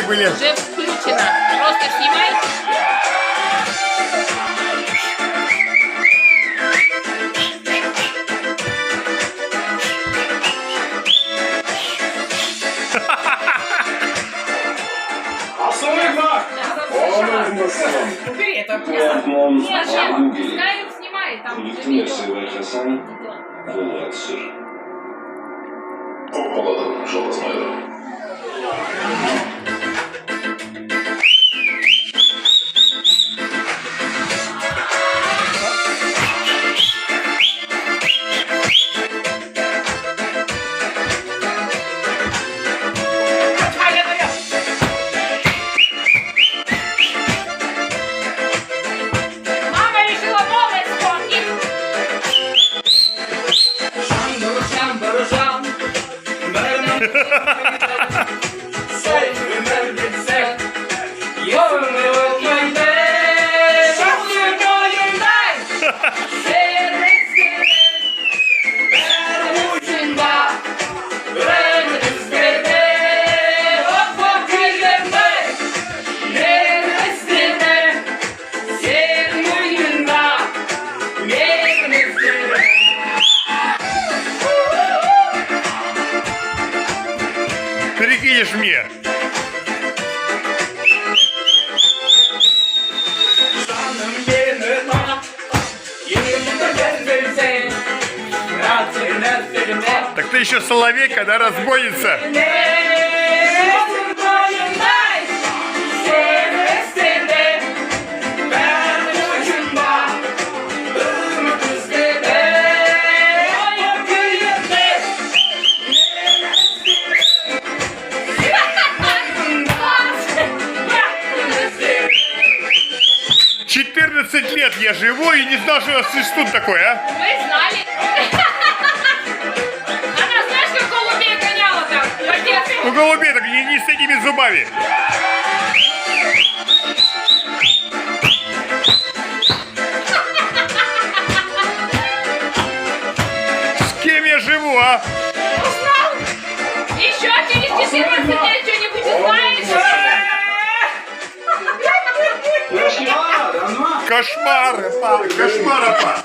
были. Уже включено. Просто снимай. Убери это. Зачем? Пускай их снимает. Там уже видео. Oppaladım çalışmayla. Мама решила новое вспомнить. Перекинешь мне. Так ты еще соловейка, да, разбойница? «14 лет я живу и не знал, что у нас существует такое, а?» Мы знали. Она, знаешь, как голубей гоняла там? Ну, голубей, так не с этими зубами. С кем я живу, а? Узнал? Еще через 14 лет что-нибудь узнаешь? Кошмар, па, кошмар, па.